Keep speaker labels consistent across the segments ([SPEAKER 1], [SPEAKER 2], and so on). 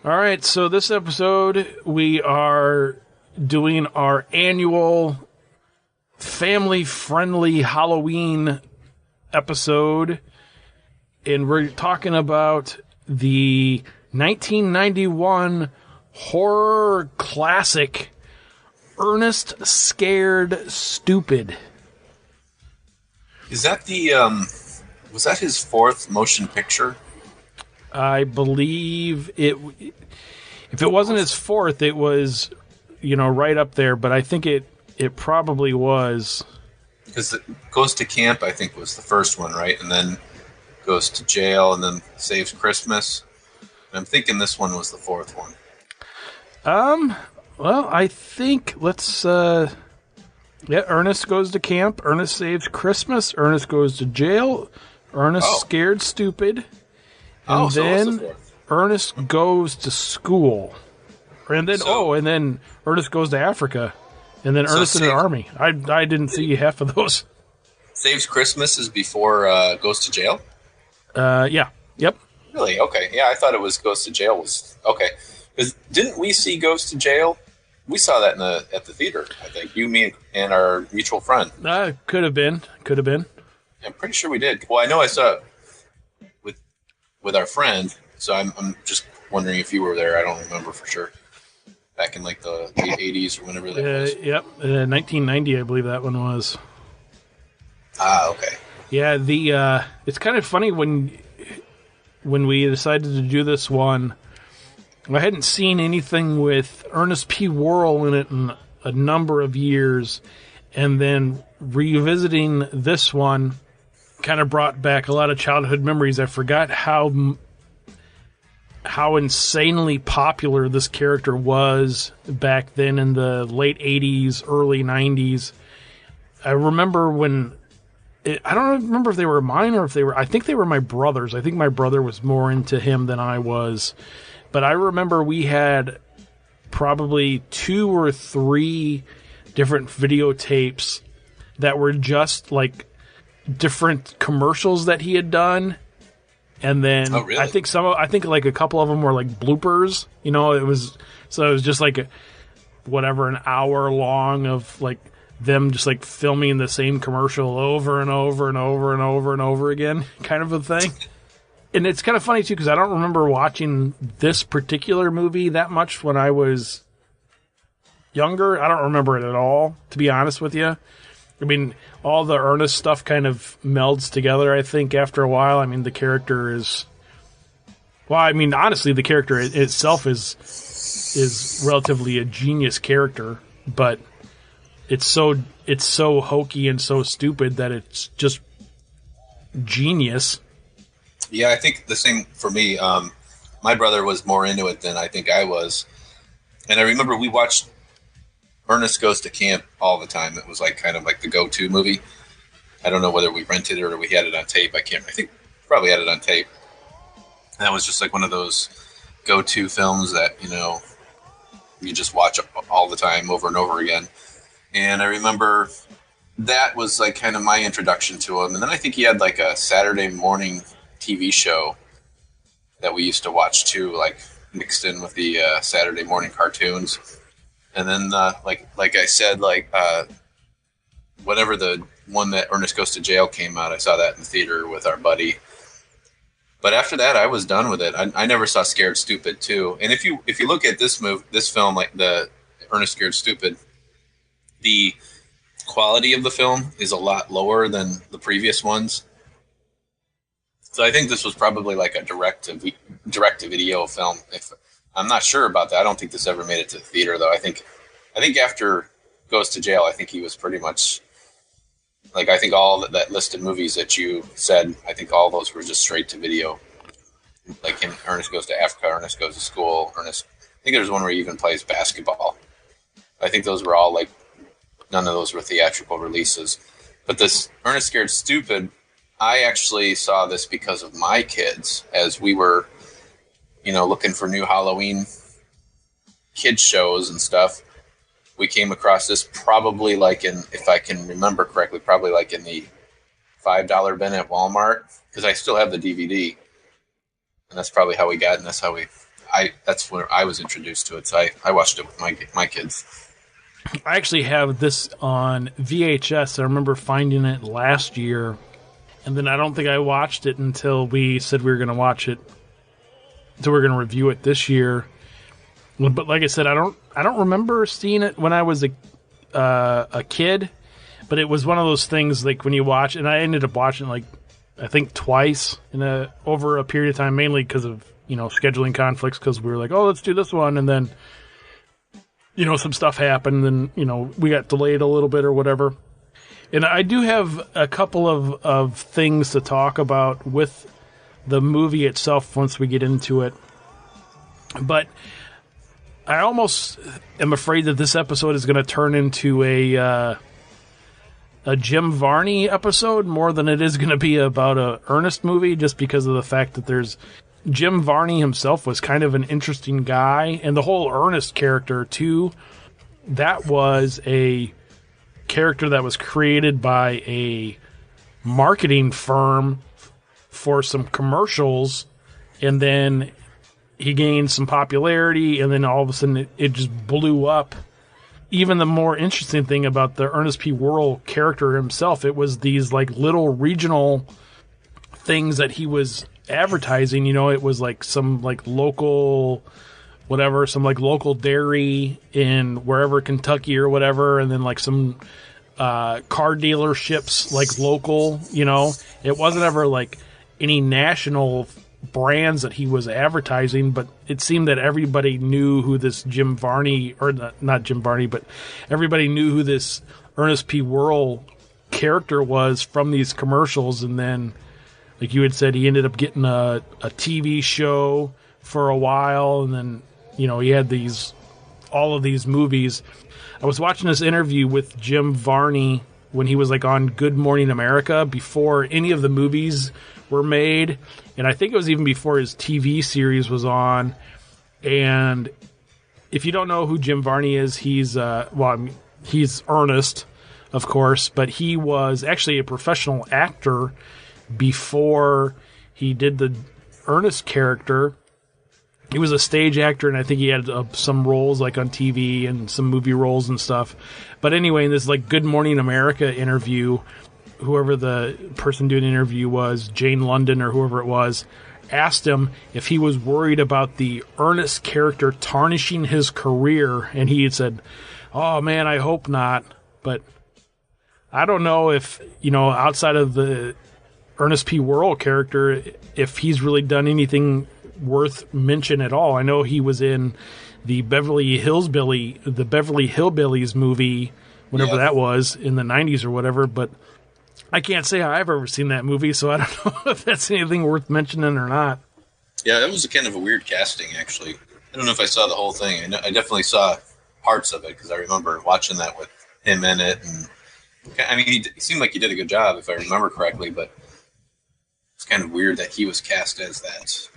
[SPEAKER 1] All right, so this episode we are doing our annual family-friendly Halloween episode, and we're talking about the 1991 horror classic Ernest Scared Stupid.
[SPEAKER 2] Is that was that his fourth motion picture?
[SPEAKER 1] I believe it. If it wasn't his fourth, it was, right up there. But I think it probably was.
[SPEAKER 2] Because Goes to Camp, I think, was the first one, right? And then Goes to Jail, and then Saves Christmas. And I'm thinking this one was the fourth one.
[SPEAKER 1] Well, I think Ernest Goes to Camp, Ernest Saves Christmas, Ernest Goes to Jail, Ernest Scared Stupid. And then Ernest Goes to School. And then and then Ernest Goes to Africa. And then Ernest in the Army. I didn't see half of those.
[SPEAKER 2] Saves Christmas is before Goes to Jail?
[SPEAKER 1] Yeah. Yep.
[SPEAKER 2] Really? Okay. Yeah, I thought it was Goes to Jail was okay. Because didn't we see Goes to Jail? We saw that at the theater, I think. You, me, and our mutual friend.
[SPEAKER 1] Could have been.
[SPEAKER 2] I'm pretty sure we did. Well, I know I saw it with our friend, so I'm just wondering if you were there. I don't remember for sure. Back in like the 80s or whenever that was.
[SPEAKER 1] Yep, 1990, I believe that one was.
[SPEAKER 2] Okay.
[SPEAKER 1] Yeah, it's kind of funny when we decided to do this one. I hadn't seen anything with Ernest P. Worrell in it in a number of years, and then revisiting this one kind of brought back a lot of childhood memories. I forgot how insanely popular this character was back then in the late 80s, early 90s. I remember I don't remember if they were mine or if they were, I think they were my brother's. I think my brother was more into him than I was. But I remember we had probably 2 or 3 different videotapes that were just like different commercials that he had done, and then
[SPEAKER 2] really?
[SPEAKER 1] I think like a couple of them were like bloopers. It was just like an hour long of like them just like filming the same commercial over and over and over and over and over again, kind of a thing. And it's kind of funny too because I don't remember watching this particular movie that much when I was younger. I don't remember it at all, to be honest with you. I mean, all the Ernest stuff kind of melds together, I think, after a while. I mean, the character is... Well, I mean, honestly, the character itself is relatively a genius character, but it's so hokey and so stupid that it's just genius.
[SPEAKER 2] Yeah, I think the same for me. My brother was more into it than I think I was. And I remember we watched Ernest Goes to Camp all the time. It was like kind of like the go-to movie. I don't know whether we rented it or we had it on tape. I think probably had it on tape. And that was just like one of those go-to films that, you just watch all the time over and over again. And I remember that was like kind of my introduction to him. And then I think he had like a Saturday morning TV show that we used to watch too, like mixed in with the Saturday morning cartoons. And then, like I said, whenever the one that Ernest Goes to Jail came out, I saw that in the theater with our buddy. But after that, I was done with it. I never saw Scared Stupid 2. And if you look at this film, like the Ernest Scared Stupid, the quality of the film is a lot lower than the previous ones. So I think this was probably like a direct-to-video film. I'm not sure about that. I don't think this ever made it to the theater, though. I think after Goes to Jail, I think he was pretty much like, I think all that list of movies that you said, I think all those were just straight to video. Like him, Ernest Goes to Africa, Ernest Goes to School, I think there's one where he even plays basketball. I think those were all like, none of those were theatrical releases. But this Ernest Scared Stupid, I actually saw this because of my kids as we were, looking for new Halloween kids shows and stuff. We came across this probably like if I can remember correctly, probably like in the $5 bin at Walmart, because I still have the DVD, and that's probably how we got, and that's how that's where I was introduced to it. So I watched it with my kids.
[SPEAKER 1] I actually have this on VHS. I remember finding it last year, and then I don't think I watched it until we said we were going to watch it. So we're going to review it this year. But like I said, I don't remember seeing it when I was a kid. But it was one of those things like when you watch, and I ended up watching like I think twice over a period of time, mainly because of scheduling conflicts. Because we were like, oh, let's do this one, and then. Some stuff happened, and, we got delayed a little bit or whatever. And I do have a couple of things to talk about with the movie itself once we get into it. But I almost am afraid that this episode is going to turn into a Jim Varney episode more than it is going to be about a Ernest movie, just because of the fact that there's... Jim Varney himself was kind of an interesting guy, and the whole Ernest character, too, that was a character that was created by a marketing firm for some commercials, and then he gained some popularity, and then all of a sudden it just blew up. Even the more interesting thing about the Ernest P. Worrell character himself, it was these like little regional things that he was advertising. It was like some like local whatever, some like local dairy in wherever, Kentucky or whatever, and then like some car dealerships like local. It wasn't ever like any national brands that he was advertising, but it seemed that everybody knew who this Jim Varney, or not Jim Varney, but everybody knew who this Ernest P. Worrell character was from these commercials. And then like you had said, he ended up getting a TV show for a while, and then, he had all of these movies. I was watching this interview with Jim Varney when he was like on Good Morning America before any of the movies were made, and I think it was even before his TV series was on. And if you don't know who Jim Varney is, he's Ernest, of course, but he was actually a professional actor before he did the Ernest character. He was a stage actor, and I think he had some roles like on TV and some movie roles and stuff. But anyway, in this like Good Morning America interview, whoever the person doing the interview was, Jane London or whoever it was, asked him if he was worried about the Ernest character tarnishing his career, and he had said, "Oh man, I hope not." But I don't know if, outside of the Ernest P. Worrell character, if he's really done anything worth mention at all. I know he was in the Beverly Hillbillies movie, whenever that was, in the 90s or whatever, but I can't say I've ever seen that movie, so I don't know if that's anything worth mentioning or not.
[SPEAKER 2] Yeah, that was a kind of a weird casting, actually. I don't know if I saw the whole thing. I definitely saw parts of it, because I remember watching that with him in it, and I mean, he seemed like he did a good job, if I remember correctly, but it's kind of weird that he was cast as that.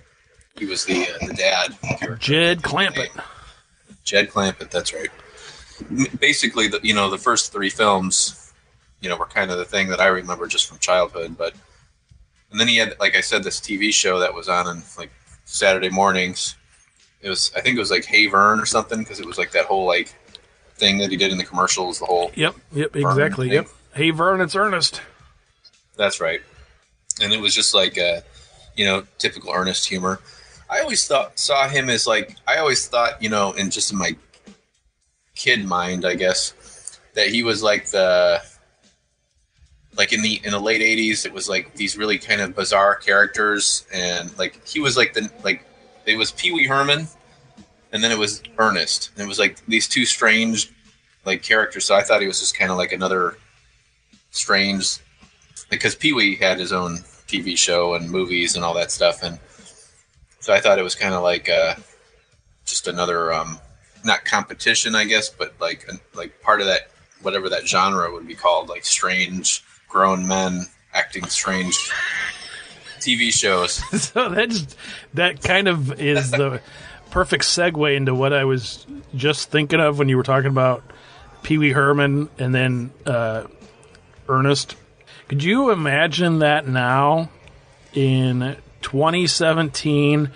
[SPEAKER 2] He was the dad character.
[SPEAKER 1] Jed Clampett.
[SPEAKER 2] Jed Clampett, that's right. Basically, the first three films, were kind of the thing that I remember just from childhood. And then he had, like I said, this TV show that was on like Saturday mornings. I think it was like Hey Vern or something, because it was like that whole like thing that he did in the commercials. The whole
[SPEAKER 1] Yep, exactly. Yep. Hey Vern, it's Ernest.
[SPEAKER 2] That's right. And it was just like typical Ernest humor. I always saw him as like, in just in my kid mind, I guess, that he was like in the late 80s, it was like these really kind of bizarre characters, and like he was like it was Pee Wee Herman, and then it was Ernest, and it was like these two strange like characters. So I thought he was just kind of like another strange, because Pee Wee had his own TV show and movies and all that stuff, and so I thought it was kind of like just another not competition, I guess, but like part of that, whatever that genre would be called, like strange grown men acting strange TV shows.
[SPEAKER 1] So that kind of is the perfect segue into what I was just thinking of when you were talking about Pee Wee Herman and then Ernest. Could you imagine that now in 2017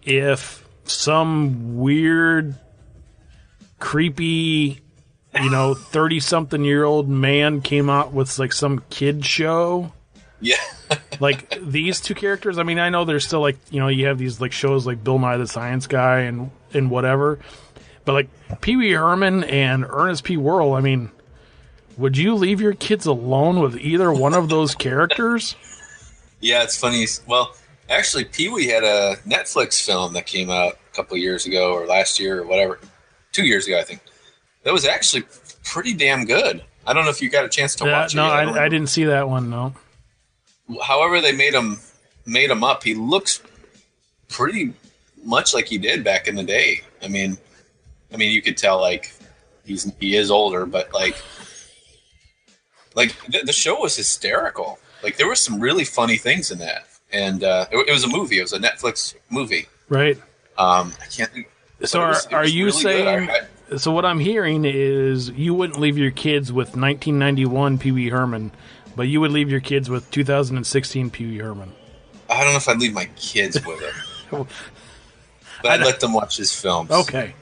[SPEAKER 1] if some weird, creepy, 30-something-year-old man came out with like some kid show.
[SPEAKER 2] Yeah.
[SPEAKER 1] Like these two characters, I mean, I know there's still like, you have these like shows like Bill Nye the Science Guy and whatever, but like Pee Wee Herman and Ernest P. Worrell, I mean, would you leave your kids alone with either one of those characters?
[SPEAKER 2] Yeah, it's funny. Well, actually, Pee Wee had a Netflix film that came out a couple of years ago or last year or whatever. 2 years ago, I think. That was actually pretty damn good. I don't know if you got a chance to watch it.
[SPEAKER 1] No, I didn't see that one, no.
[SPEAKER 2] However they made him up, he looks pretty much like he did back in the day. I mean, you could tell like he is older, but like the show was hysterical. Like there were some really funny things in that, and it was a movie. It was a Netflix movie,
[SPEAKER 1] right?
[SPEAKER 2] I can't.
[SPEAKER 1] So are you really saying? So what I'm hearing is you wouldn't leave your kids with 1991 Pee Wee Herman, but you would leave your kids with 2016 Pee Wee Herman.
[SPEAKER 2] I don't know if I'd leave my kids with it, but I'd let them watch his films.
[SPEAKER 1] Okay.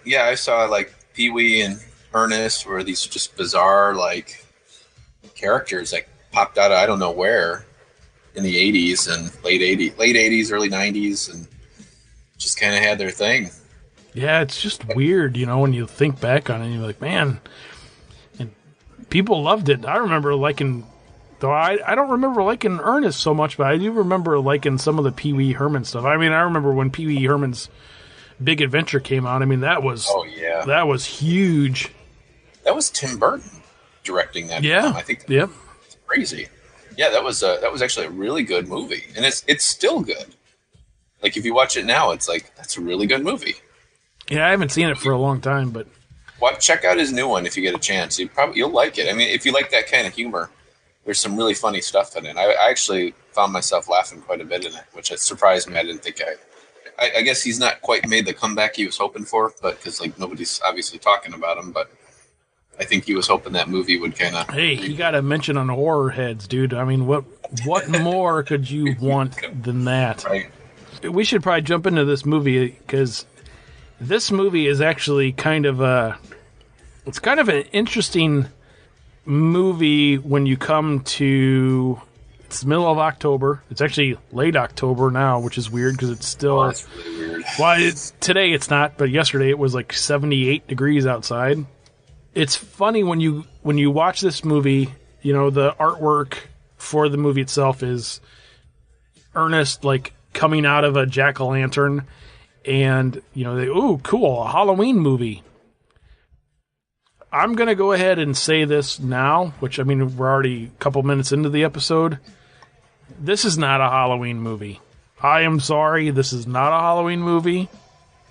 [SPEAKER 2] Yeah, I saw like Pee Wee and Ernest were these just bizarre like characters that popped out of I don't know where in the 80s and late 80s, early 90s, and just kind of had their thing.
[SPEAKER 1] Yeah, it's just weird, when you think back on it, you're like, man, and people loved it. I remember liking, though I don't remember liking Ernest so much, but I do remember liking some of the Pee Wee Herman stuff. I mean, I remember when Pee Wee Herman's Big Adventure came out. I mean, that was that was huge.
[SPEAKER 2] That was Tim Burton directing that.
[SPEAKER 1] Yeah,
[SPEAKER 2] film. I think.
[SPEAKER 1] Yep.
[SPEAKER 2] It's crazy. Yeah, that was actually a really good movie, and it's still good. Like if you watch it now, it's like that's a really good movie.
[SPEAKER 1] Yeah, I haven't seen it for a long time, but
[SPEAKER 2] check out his new one if you get a chance. You'll like it. I mean, if you like that kind of humor, there's some really funny stuff in it. I actually found myself laughing quite a bit in it, which surprised me. I didn't think I guess he's not quite made the comeback he was hoping for, but because like nobody's obviously talking about him, but I think he was hoping that movie would kind of.
[SPEAKER 1] Hey, you got to mention on horror heads, dude. I mean, what more could you want than that?
[SPEAKER 2] Right.
[SPEAKER 1] We should probably jump into this movie because this movie is actually kind of an interesting movie when you come to. It's the middle of October. It's actually late October now, which is weird because it's still.
[SPEAKER 2] Oh, that's really weird.
[SPEAKER 1] Well, today it's not, but yesterday it was like 78 degrees outside. It's funny when you watch this movie. The artwork for the movie itself is Ernest like coming out of a jack-o'-lantern, and ooh, cool, a Halloween movie. I'm gonna go ahead and say this now, which I mean we're already a couple minutes into the episode. This is not a Halloween movie. I am sorry, this is not a Halloween movie,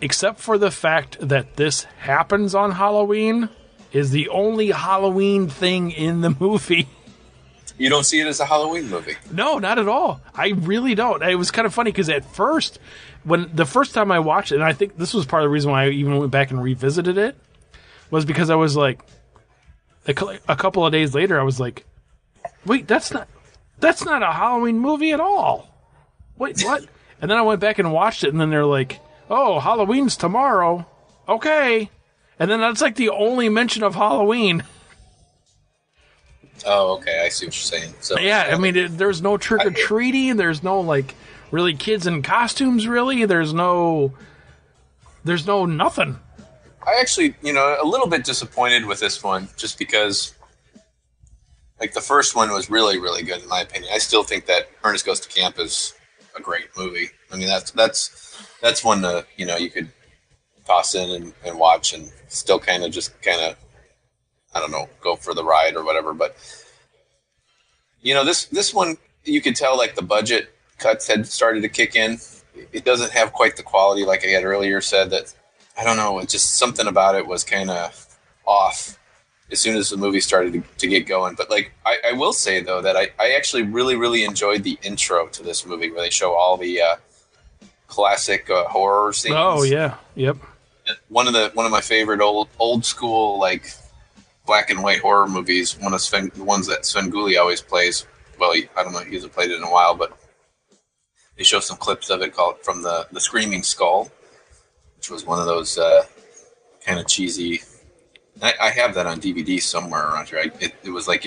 [SPEAKER 1] except for the fact that this happens on Halloween. Is the only Halloween thing in the movie.
[SPEAKER 2] You don't see it as a Halloween movie?
[SPEAKER 1] No, not at all. I really don't. It was kind of funny because at first, when the first time I watched it, and I think this was part of the reason why I even went back and revisited it, was because I was like, a couple of days later, I was like, wait, that's not a Halloween movie at all. Wait, what? And then I went back and watched it, and then they're like, oh, Halloween's tomorrow. Okay. And then that's like the only mention of Halloween.
[SPEAKER 2] Oh, okay. I see what you're saying. So
[SPEAKER 1] yeah, I mean, there's no trick-or-treating. There's no, like, really kids in costumes, really. There's no nothing.
[SPEAKER 2] I actually, a little bit disappointed with this one just because, like, the first one was really, really good, in my opinion. I still think that Ernest Goes to Camp is a great movie. I mean, that's one that, you could toss in and watch and still kind of, I don't know, go for the ride or whatever. But, this one, you could tell, like, the budget cuts had started to kick in. It doesn't have quite the quality, like I had earlier said, that, I don't know, it's just something about it was kind of off as soon as the movie started to get going. But, like, I will say, though, that I actually really, really enjoyed the intro to this movie where they show all the classic horror scenes.
[SPEAKER 1] Oh, yeah. Yep.
[SPEAKER 2] One of my favorite old school, like, black and white horror movies, the ones that Svengoolie always plays. Well, I don't know, he hasn't played it in a while, but they show some clips of it called from the Screaming Skull. which was one of those kind of cheesy. I have that on DVD somewhere around here. It was like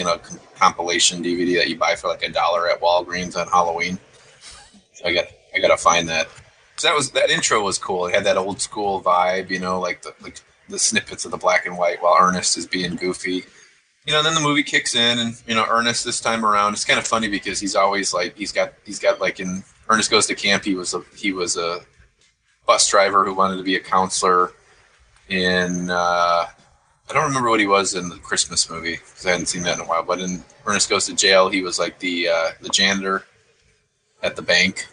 [SPEAKER 2] compilation DVD that you buy for like $1 at Walgreens on Halloween. So I gotta find that. So that intro was cool. It had that old school vibe, like the snippets of the black and white while Ernest is being goofy. Then the movie kicks in, and Ernest this time around. It's kind of funny because he's always like he's got like in Ernest Goes to Camp. He was a bus driver who wanted to be a counselor in. I don't remember what he was in the Christmas movie because I hadn't seen that in a while. But in Ernest Goes to Jail, he was like the janitor at the bank,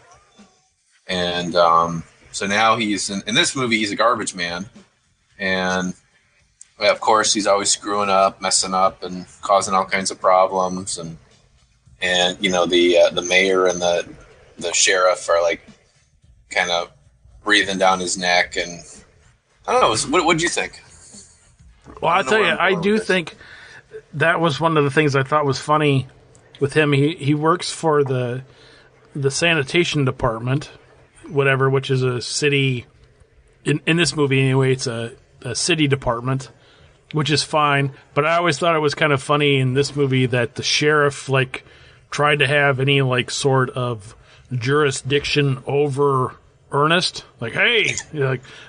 [SPEAKER 2] and so now he's in this movie. He's a garbage man, and of course he's always screwing up, messing up, and causing all kinds of problems. And the mayor and the sheriff are like kind of breathing down his neck, and I don't know. What'd you think?
[SPEAKER 1] Well, I'll tell you, I do think that was one of the things I thought was funny with him. He works for the sanitation department, whatever, which is a city. In this movie, anyway, it's a city department, which is fine. But I always thought it was kind of funny in this movie that the sheriff tried to have any sort of jurisdiction over Ernest. Like, hey,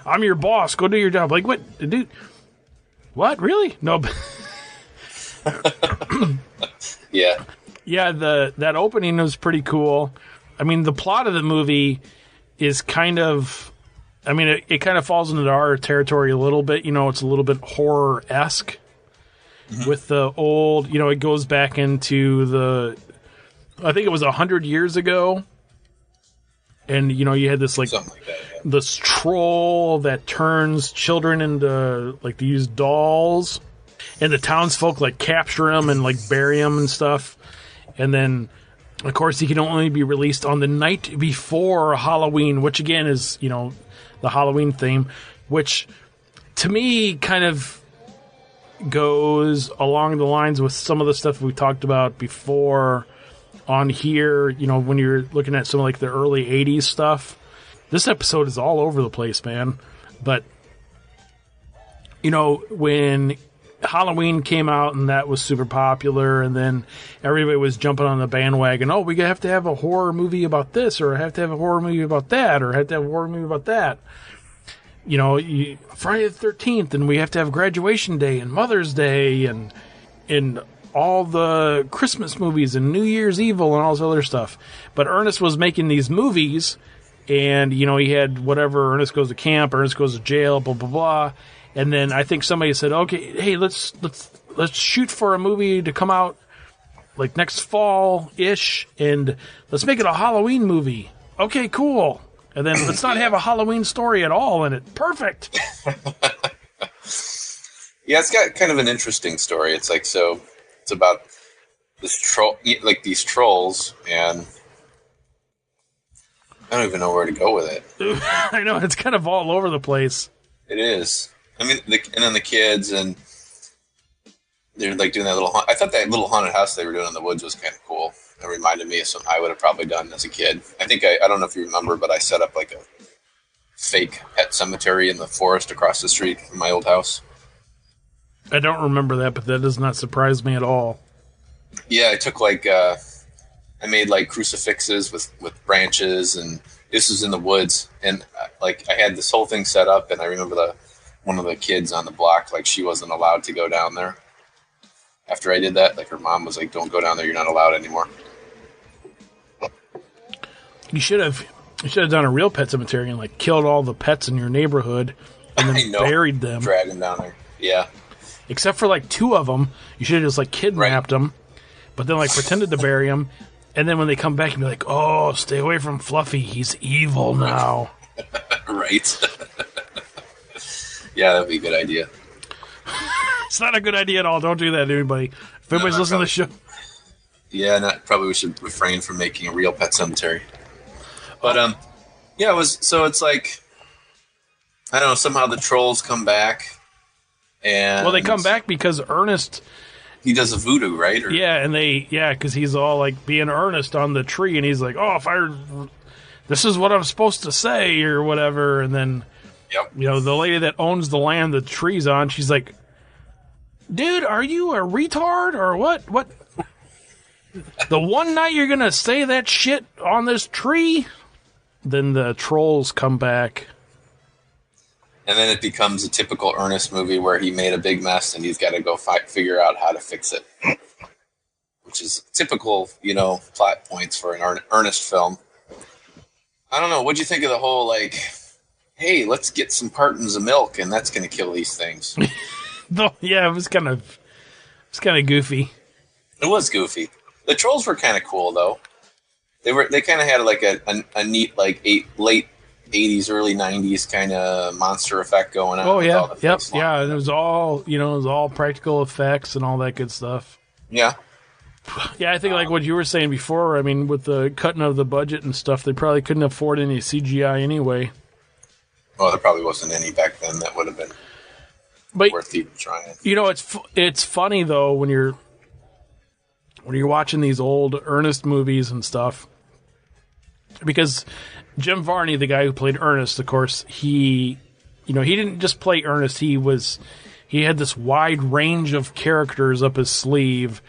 [SPEAKER 1] I'm your boss. Go do your job. Like, what, dude? What? Really? No.
[SPEAKER 2] Yeah.
[SPEAKER 1] Yeah, that opening was pretty cool. I mean, the plot of the movie is kind of... I mean, it kind of falls into our territory a little bit. It's a little bit horror-esque with the old... it goes back into I think it was 100 years ago. And, you had this,
[SPEAKER 2] something like that, yeah.
[SPEAKER 1] This troll that turns children into, these dolls. And the townsfolk, capture him and, bury him and stuff. And then, of course, he can only be released on the night before Halloween, which, again, is, the Halloween theme. Which, to me, kind of goes along the lines with some of the stuff we talked about before on here, when you're looking at some of the early 80s stuff. This episode is all over the place, man. But, when Halloween came out and that was super popular, and then everybody was jumping on the bandwagon, we have to have a horror movie about this, or have to have a horror movie about that, or have to have a horror movie about that. Friday the 13th, and we have to have Graduation Day and Mother's Day and all the Christmas movies and New Year's Evil and all this other stuff. But Ernest was making these movies, and, he had whatever, Ernest Goes to Camp, Ernest Goes to Jail, blah, blah, blah. And then I think somebody said, okay, hey, let's shoot for a movie to come out next fall-ish, and let's make it a Halloween movie. Okay, cool. And then let's not have a Halloween story at all in it. Perfect.
[SPEAKER 2] Yeah, it's got kind of an interesting story. It's it's about this troll, these trolls, and I don't even know where to go with it.
[SPEAKER 1] I know, it's kind of all over the place.
[SPEAKER 2] It is. I mean, and then the kids, and they're doing that little. I thought that little haunted house they were doing in the woods was kind of cool. It reminded me of something I would have probably done as a kid. I think I don't know if you remember, but I set up a fake pet cemetery in the forest across the street from my old house.
[SPEAKER 1] I don't remember that, but that does not surprise me at all.
[SPEAKER 2] Yeah, I took I made crucifixes with branches, and this was in the woods, and I had this whole thing set up, and I remember one of the kids on the block, she wasn't allowed to go down there. After I did that, her mom was like, "Don't go down there. You're not allowed anymore."
[SPEAKER 1] You should have done a real pet cemetery and killed all the pets in your neighborhood and then buried them.
[SPEAKER 2] Drag them down there. Yeah.
[SPEAKER 1] Except for 2 of them, you should have just kidnapped them, but then pretended to bury them, and then when they come back, you'd be like, "Oh, stay away from Fluffy. He's evil now."
[SPEAKER 2] Right. Yeah, that'd be a good idea.
[SPEAKER 1] It's not a good idea at all. Don't do that to anybody. If anybody's listening to the show.
[SPEAKER 2] Yeah, probably we should refrain from making a real pet cemetery. But yeah, it's I don't know. Somehow the trolls come back. And
[SPEAKER 1] they come back because Ernest...
[SPEAKER 2] He does a voodoo, right?
[SPEAKER 1] Because he's all being Ernest on the tree, and he's like, this is what I'm supposed to say, or whatever, and then
[SPEAKER 2] Yep.
[SPEAKER 1] You know, the lady that owns the land the tree's on, she's like, dude, are you a retard or what? What? The one night you're going to say that shit on this tree? Then the trolls come back.
[SPEAKER 2] And then it becomes a typical Ernest movie where he made a big mess and he's got to go figure out how to fix it. Which is typical, you know, plot points for an Ernest film. I don't know. What'd you think of the whole, like, hey, let's get some cartons of milk and that's going to kill these things?
[SPEAKER 1] Yeah, it was kind of goofy.
[SPEAKER 2] It was goofy. The trolls were kind of cool, though. They kind of had like a neat, like, late 80s, early 90s kind of monster effect going on.
[SPEAKER 1] Oh, yeah. Yep. Yeah, it was all, you know, it was all practical effects and all that good stuff.
[SPEAKER 2] Yeah.
[SPEAKER 1] Yeah, I think like what you were saying before, I mean, with the cutting of the budget and stuff, they probably couldn't afford any CGI anyway.
[SPEAKER 2] Well, there probably wasn't any back then that would have been worth even trying.
[SPEAKER 1] You know, it's funny, though, when you're watching these old Ernest movies and stuff, because Jim Varney, the guy who played Ernest, of course, he didn't just play Ernest. He had this wide range of characters up his sleeve.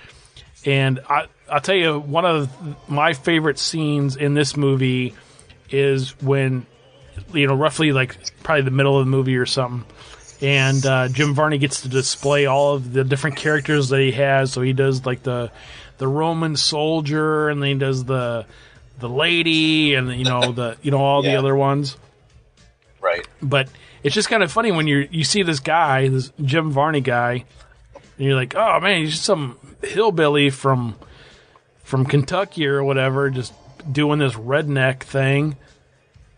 [SPEAKER 1] And I'll tell you, one of my favorite scenes in this movie is when, you know, roughly like probably the middle of the movie or something, and Jim Varney gets to display all of the different characters that he has. So he does like the Roman soldier, and then he does the lady, and all the other ones.
[SPEAKER 2] Right.
[SPEAKER 1] But it's just kind of funny when you see this guy, this Jim Varney guy, and you're like, oh man, he's just some hillbilly from Kentucky or whatever, just doing this redneck thing.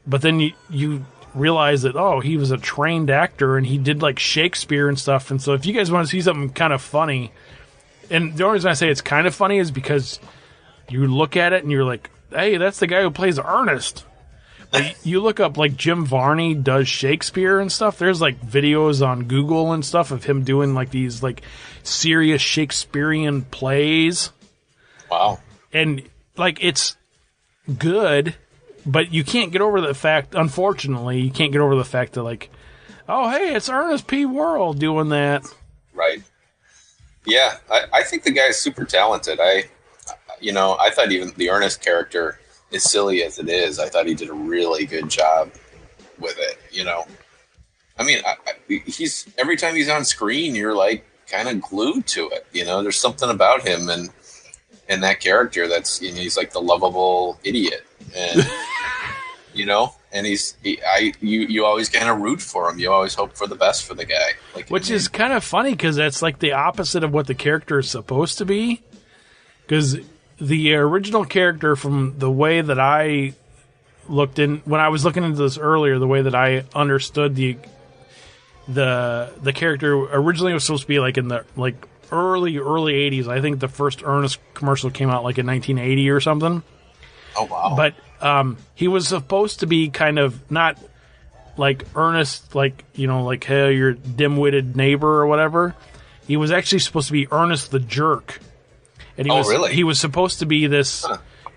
[SPEAKER 1] But then you realize that, oh, he was a trained actor and he did like Shakespeare and stuff. And so if you guys want to see something kind of funny, and the only reason I say it's kind of funny is because you look at it and you're like, hey, that's the guy who plays Ernest. Like, you look up like Jim Varney does Shakespeare and stuff. There's like videos on Google and stuff of him doing like these like serious Shakespearean plays.
[SPEAKER 2] Wow.
[SPEAKER 1] And like it's good, but you can't get over the fact, unfortunately, you can't get over the fact that like, oh hey, it's Ernest P. Worrell doing that.
[SPEAKER 2] Right. Yeah, I think the guy's super talented. I thought even the Ernest character, as silly as it is, I thought he did a really good job with it. You know, I mean, he's every time he's on screen, you're like kind of glued to it. You know, there's something about him and that character that's, you know, he's like the lovable idiot, and you know, and you always kind of root for him. You always hope for the best for the guy, like,
[SPEAKER 1] which is kind of funny because that's like the opposite of what the character is supposed to be. Because the original character, from the way that I looked in when I was looking into this earlier, the way that I understood the character originally was supposed to be like in the like early 80s. I think the first Ernest commercial came out like in 1980 or something.
[SPEAKER 2] Oh wow!
[SPEAKER 1] But he was supposed to be kind of not like Ernest, like, you know, like, hey, your dim-witted neighbor or whatever. He was actually supposed to be Ernest the jerk. And
[SPEAKER 2] really?
[SPEAKER 1] He was supposed to be this,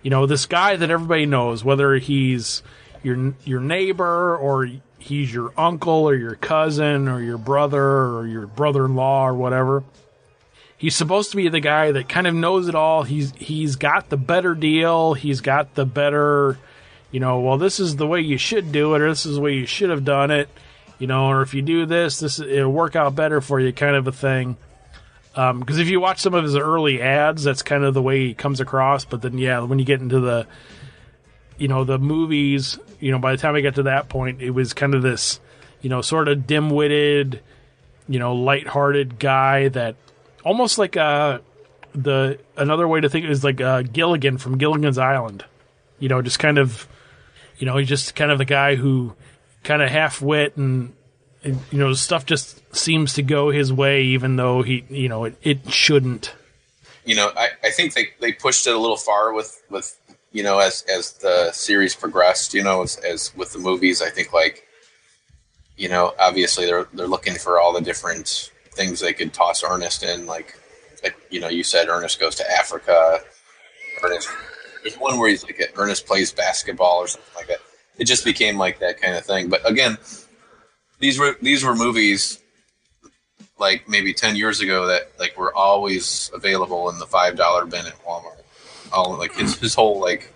[SPEAKER 1] you know, this guy that everybody knows, whether he's your neighbor or he's your uncle or your cousin or your brother or your brother-in-law or whatever. He's supposed to be the guy that kind of knows it all. He's got the better deal. He's got the better, you know, well, this is the way you should do it, or this is the way you should have done it, you know, or if you do this, it'll work out better for you, kind of a thing. Because if you watch some of his early ads, that's kind of the way he comes across. But then, yeah, when you get into the, you know, the movies, you know, by the time I got to that point, it was kind of this, you know, sort of dim-witted, you know, lighthearted guy that almost like another way to think is like Gilligan from Gilligan's Island. You know, just kind of, you know, he's just kind of the guy who kind of half-wit and you know, stuff just seems to go his way, even though you know, it shouldn't.
[SPEAKER 2] You know, I think they pushed it a little far with you know, as the series progressed. You know, as with the movies, I think, like, you know, obviously they're looking for all the different things they could toss Ernest in, like you know, you said Ernest goes to Africa. Ernest, there's one where he's like Ernest plays basketball or something like that. It just became like that kind of thing. But again, these were movies like maybe 10 years ago that like were always available in the $5 bin at Walmart. All like his whole like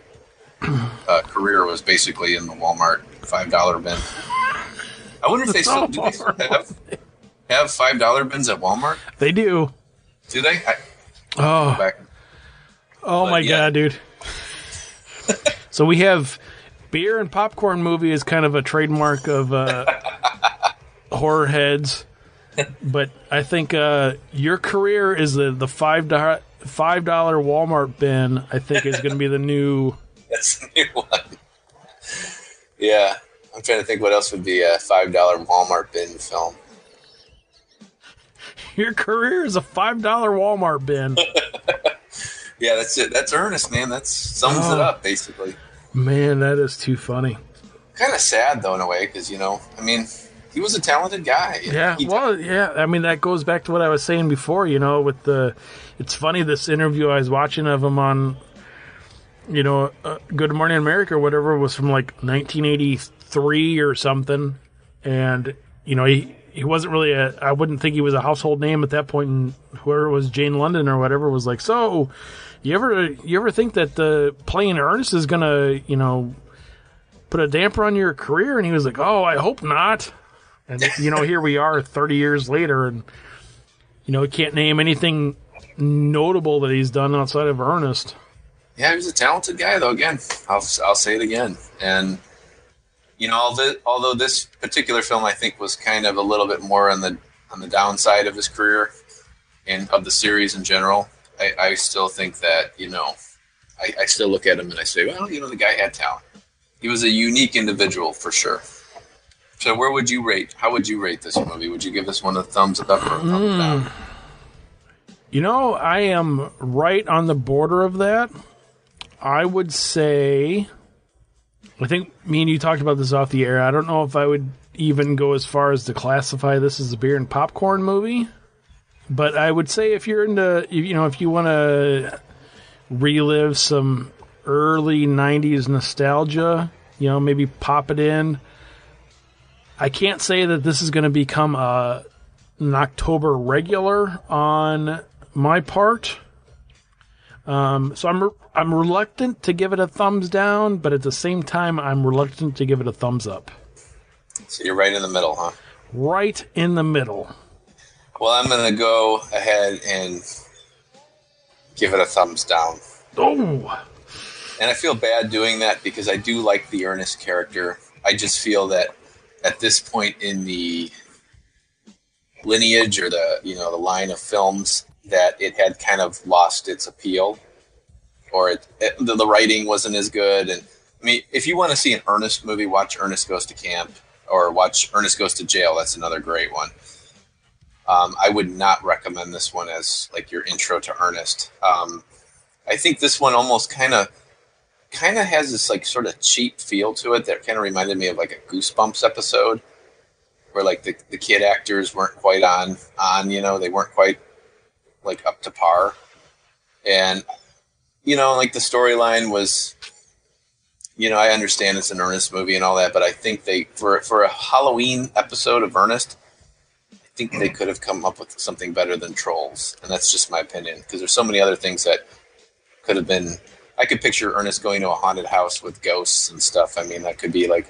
[SPEAKER 2] career was basically in the Walmart $5 bin. I wonder if they still have $5 bins at Walmart.
[SPEAKER 1] They do.
[SPEAKER 2] Do they?
[SPEAKER 1] Oh,
[SPEAKER 2] back.
[SPEAKER 1] Oh but, my God, dude. So we have beer and popcorn movie is kind of a trademark of horror heads. But I think your career is the $5 Walmart bin, I think, is going to be the new...
[SPEAKER 2] That's the new one. Yeah. I'm trying to think what else would be a $5 Walmart bin film.
[SPEAKER 1] Your career is a $5 Walmart bin.
[SPEAKER 2] Yeah, that's it. That's Ernest, man. That sums it up, basically.
[SPEAKER 1] Man, that is too funny.
[SPEAKER 2] Kind of sad, though, in a way, because, I mean... He was a talented guy.
[SPEAKER 1] Yeah, I mean, that goes back to what I was saying before, with it's funny, this interview I was watching of him on, Good Morning America or whatever was from like 1983 or something. And, he wasn't really I wouldn't think he was a household name at that point. And whoever it was, Jane London or whatever, was like, so you ever think that playing Ernest is going to, put a damper on your career? And he was like, oh, I hope not. And, here we are 30 years later, and, he can't name anything notable that he's done outside of Ernest.
[SPEAKER 2] Yeah, he was a talented guy, though, again. I'll say it again. And, although this particular film, I think, was kind of a little bit more on the downside of his career and of the series in general, I still think that, I still look at him and I say, well, the guy had talent. He was a unique individual, for sure. So how would you rate this movie? Would you give this one a thumbs up or a thumbs down?
[SPEAKER 1] I am right on the border of that. I would say, I think me and you talked about this off the air. I don't know if I would even go as far as to classify this as a beer and popcorn movie. But I would say if you're into, if you want to relive some early 90s nostalgia, maybe pop it in. I can't say that this is going to become an October regular on my part. So I'm reluctant to give it a thumbs down, but at the same time, I'm reluctant to give it a thumbs up.
[SPEAKER 2] So you're right in the middle, huh?
[SPEAKER 1] Right in the middle.
[SPEAKER 2] Well, I'm going to go ahead and give it a thumbs down.
[SPEAKER 1] Oh!
[SPEAKER 2] And I feel bad doing that because I do like the Ernest character. I just feel that at this point in the lineage or the line of films, that it had kind of lost its appeal, or the writing wasn't as good. And I mean, if you want to see an Ernest movie, watch Ernest Goes to Camp or watch Ernest Goes to Jail. That's another great one. I would not recommend this one as like your intro to Ernest. I think this one almost kind of has this like sort of cheap feel to it that kind of reminded me of like a Goosebumps episode where like the kid actors weren't quite on, they weren't quite like up to par. And, like the storyline was, I understand it's an Ernest movie and all that, but I think for a Halloween episode of Ernest, I think they could have come up with something better than Trolls. And that's just my opinion, because there's so many other things that could have been. I could picture Ernest going to a haunted house with ghosts and stuff. I mean, that could be like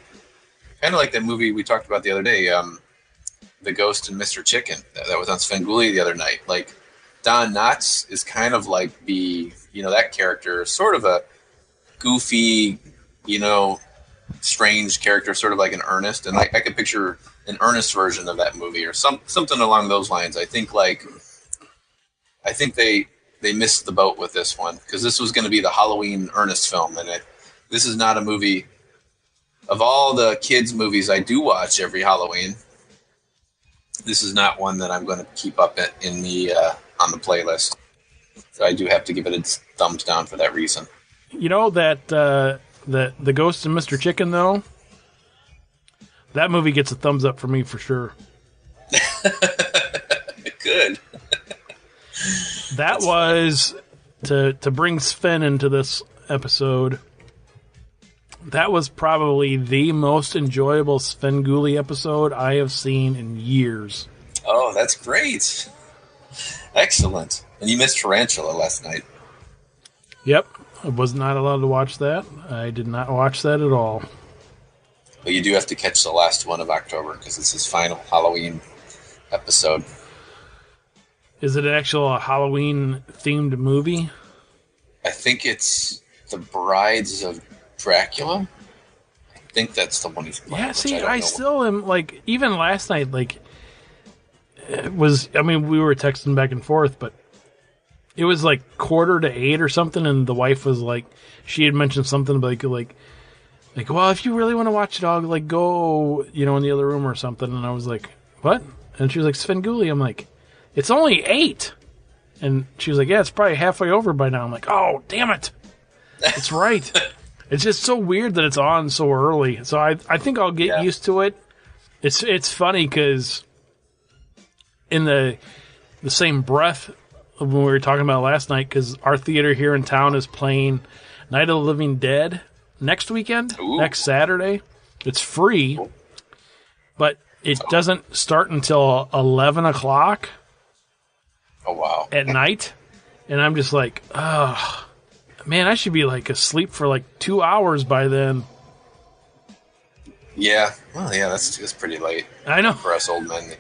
[SPEAKER 2] kind of like that movie we talked about the other day, The Ghost and Mr. Chicken. That was on Svengoolie the other night. Like Don Knotts is kind of like that character, sort of a goofy, strange character, sort of like an Ernest. And I could picture an Ernest version of that movie or something along those lines. I think they missed the boat with this one because this was going to be the Halloween Ernest film. And this is not a movie of all the kids movies I do watch every Halloween. This is not one that I'm going to keep up in the, on the playlist. So I do have to give it a thumbs down for that reason.
[SPEAKER 1] That, the Ghost and Mr. Chicken though, that movie gets a thumbs up for me for sure.
[SPEAKER 2] Good.
[SPEAKER 1] That was to bring Sven into this episode. That was probably the most enjoyable Svengoolie episode I have seen in years.
[SPEAKER 2] Oh, that's great. Excellent. And you missed Tarantula last night.
[SPEAKER 1] Yep. I was not allowed to watch that. I did not watch that at all.
[SPEAKER 2] But you do have to catch the last one of October because it's his final Halloween episode.
[SPEAKER 1] Is it an actual Halloween-themed movie?
[SPEAKER 2] I think it's The Brides of Dracula. I think that's the one he's playing.
[SPEAKER 1] Yeah, see, I still am, like, even last night, like, it was, I mean, we were texting back and forth, but it was like 7:45 or something, and the wife was like, she had mentioned something like, well, if you really want to watch it, I'll, like, go, in the other room or something, and I was like, what? And she was like, Svengoolie. I'm like, it's only 8. And she was like, yeah, it's probably halfway over by now. I'm like, oh, damn it. It's right. It's just so weird that it's on so early. So I think I'll get used to it. It's funny because in the same breath of when we were talking about last night, because our theater here in town is playing Night of the Living Dead next weekend, next Saturday. It's free, but it doesn't start until 11 o'clock.
[SPEAKER 2] Oh, wow.
[SPEAKER 1] At night. And I'm just like, oh, man, I should be like asleep for like 2 hours by then.
[SPEAKER 2] Yeah. Well, yeah, that's pretty late.
[SPEAKER 1] I know.
[SPEAKER 2] For us old men.